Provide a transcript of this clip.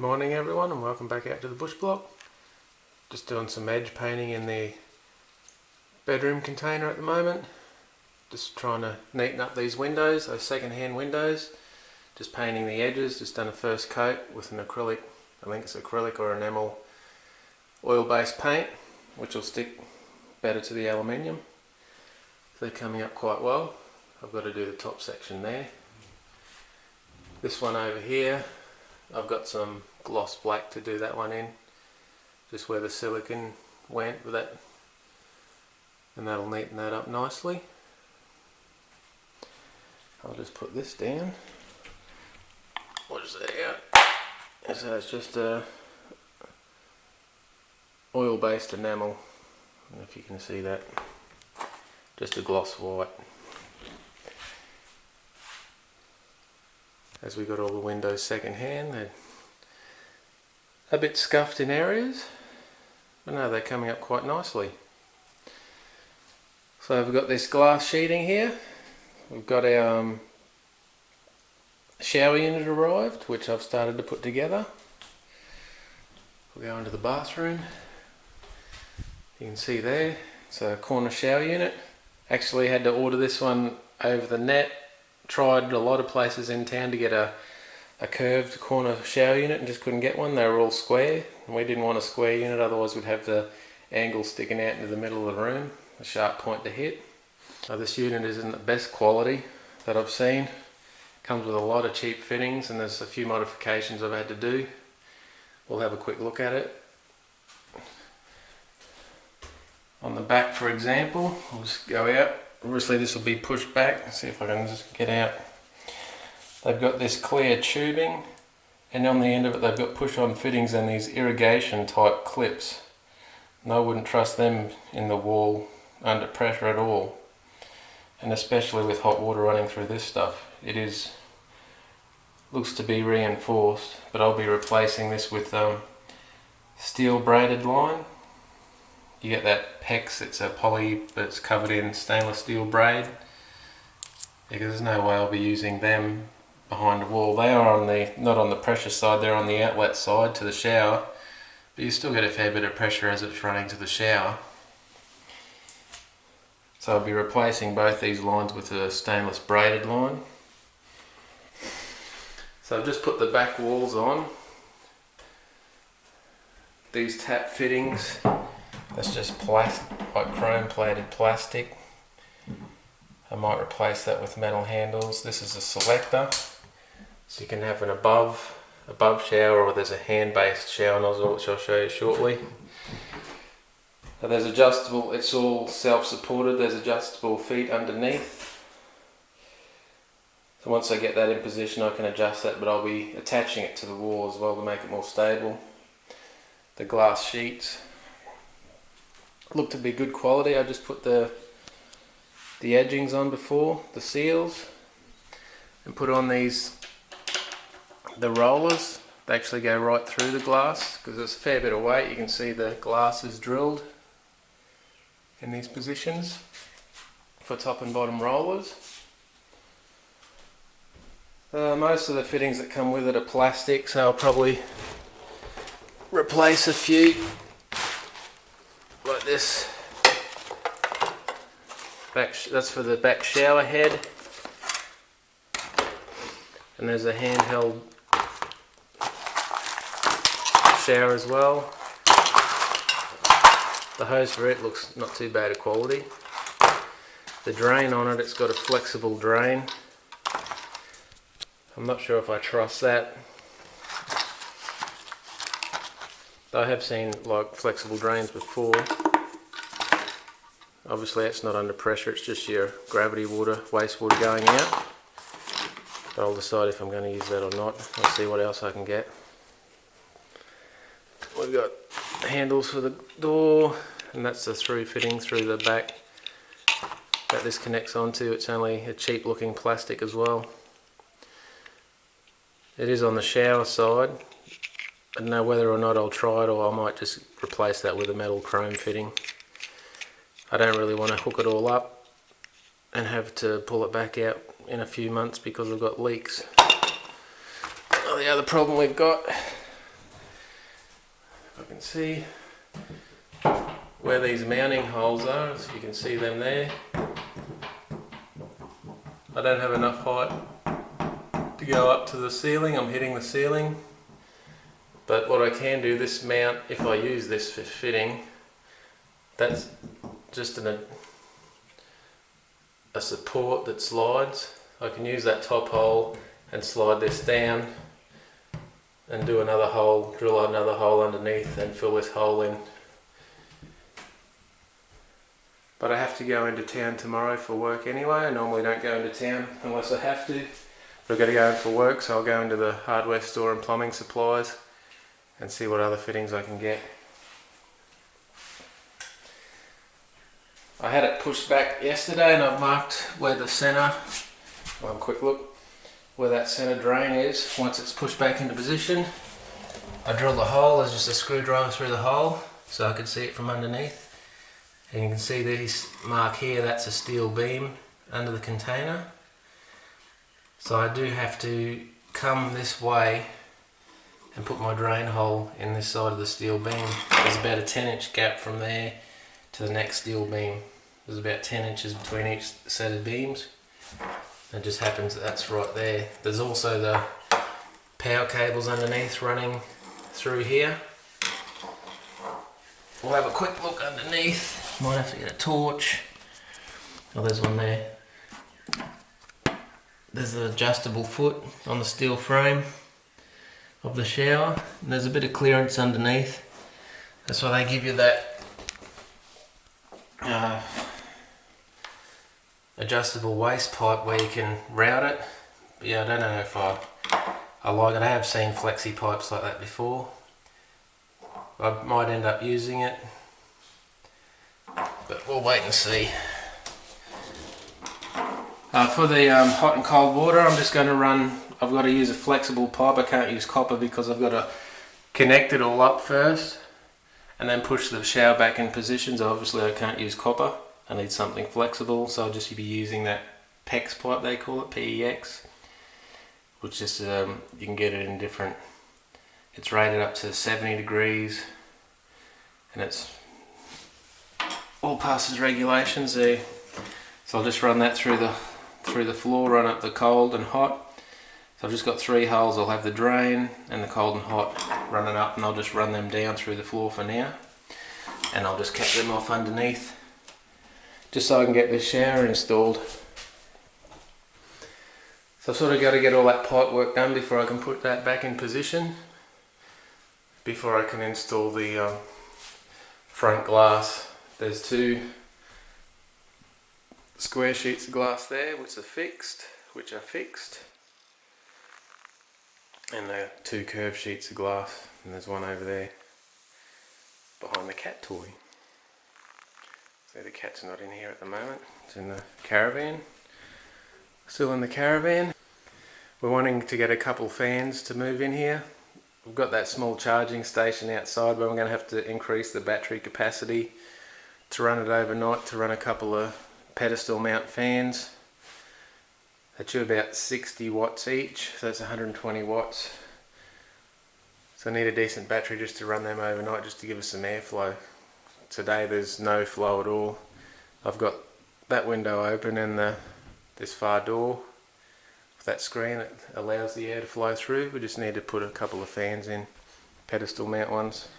morning everyone, and welcome back out to the bush block. Just doing some edge painting in the bedroom container at the moment. Just trying to neaten up these windows, those second-hand windows. Just painting the edges, just done a first coat with an acrylic, I think it's acrylic or enamel oil-based paint, which will stick better to the aluminium. They're coming up quite well. I've got to do the top section there. This one over here, I've got some gloss black to do that one in, just where the silicone went with that, and that'll neaten that up nicely. I'll just put this down. Watch that out. So it's just a oil-based enamel, I don't know if you can see that, just a gloss white. As we got all the windows second hand, they're a bit scuffed in areas, but no, they're coming up quite nicely. So we've got this glass sheeting here. We've got our shower unit arrived, which I've started to put together. We'll go into the bathroom. You can see there, it's a corner shower unit. Actually had to order this one over the net. Tried a lot of places in town to get a curved corner shower unit and just couldn't get one. They were all square, and we didn't want a square unit, otherwise we'd have the angle sticking out into the middle of the room, a sharp point to hit. This unit isn't the best quality that I've seen. Comes with a lot of cheap fittings, and there's a few modifications I've had to do. We'll have a quick look at it. On the back, for example, we'll just go out. Obviously this will be pushed back. Let's see if I can just get out. They've got this clear tubing, and on the end of it they've got push-on fittings and these irrigation type clips. And I wouldn't trust them in the wall under pressure at all, and especially with hot water running through this stuff. It looks to be reinforced, but I'll be replacing this with steel braided line. You get that PEX, it's a poly but it's covered in stainless steel braid, because there's no way I'll be using them behind the wall. They are not on the pressure side, they're on the outlet side to the shower, but you still get a fair bit of pressure as it's running to the shower. So I'll be replacing both these lines with a stainless braided line. So I've just put the back walls on. These tap fittings, that's just plastic, like chrome plated plastic. I might replace that with metal handles. This is a selector, so you can have an above shower, or there's a hand-based shower nozzle, which I'll show you shortly. Now there's adjustable, it's all self-supported, there's adjustable feet underneath. So once I get that in position I can adjust that, but I'll be attaching it to the wall as well to make it more stable. The glass sheets look to be good quality. I just put the edgings on before, the seals, and put on the rollers. They actually go right through the glass because there's a fair bit of weight. You can see the glass is drilled in these positions for top and bottom rollers. Most of the fittings that come with it are plastic, so I'll probably replace a few like this. That's for the back shower head, and there's a handheld shower as well. The hose for it looks not too bad of quality. The drain on it, it's got a flexible drain. I'm not sure if I trust that. I have seen like flexible drains before. Obviously it's not under pressure, it's just your gravity water, wastewater going out. But I'll decide if I'm going to use that or not. Let's see what else I can get. We've got handles for the door, and that's the through fitting through the back that this connects onto. It's only a cheap looking plastic as well. It is on the shower side. I don't know whether or not I'll try it, or I might just replace that with a metal chrome fitting. I don't really want to hook it all up and have to pull it back out in a few months because I've got leaks. The other problem we've got, I can see where these mounting holes are, if you can see them there. I don't have enough height to go up to the ceiling, I'm hitting the ceiling. But what I can do, this mount, if I use this for fitting, that's just a support that slides. I can use that top hole and slide this down and do another hole, drill another hole underneath and fill this hole in. But I have to go into town tomorrow for work anyway. I normally don't go into town unless I have to. But I've got to go in for work, so I'll go into the hardware store and plumbing supplies and see what other fittings I can get. I had it pushed back yesterday and I've marked where the centre, well, have a quick look, where that centre drain is. Once it's pushed back into position, I drill the hole. There's just a screwdriver through the hole so I can see it from underneath. And you can see this mark here, that's a steel beam under the container. So I do have to come this way and put my drain hole in this side of the steel beam. There's about a 10-inch gap from there to the next steel beam. There's about 10 inches between each set of beams. It just happens that that's right there. There's also the power cables underneath running through here. We'll have a quick look underneath. Might have to get a torch. Oh, there's one there. There's an adjustable foot on the steel frame of the shower. And there's a bit of clearance underneath. That's why they give you that adjustable waste pipe where you can route it. But yeah, I don't know if I like it. I have seen flexi pipes like that before. I might end up using it, but we'll wait and see. For the hot and cold water, I'm just going to run, I've got to use a flexible pipe. I can't use copper because I've got to connect it all up first and then push the shower back in position. So obviously I can't use copper. I need something flexible, so I'll just be using that PEX pipe, they call it, PEX, which is, you can get it in different, it's rated up to 70 degrees and it's all passes regulations there. So I'll just run that through the floor, run up the cold and hot. So I've just got 3 holes. I'll have the drain and the cold and hot running up, and I'll just run them down through the floor for now, and I'll just cap them off underneath just so I can get this shower installed. So I've sort of got to get all that pipe work done before I can put that back in position, before I can install the front glass. There's 2 square sheets of glass there which are fixed, and there are 2 curved sheets of glass, and there's one over there behind the cat toy. So the cat's not in here at the moment, it's in the caravan, still in the caravan. We're wanting to get a couple fans to move in here. We've got that small charging station outside, but I'm going to have to increase the battery capacity to run it overnight, to run a couple of pedestal mount fans. They do about 60 watts each, so that's 120 watts. So I need a decent battery just to run them overnight, just to give us some airflow. Today there's no flow at all. I've got that window open and this far door with that screen that allows the air to flow through. We just need to put a couple of fans in, pedestal mount ones.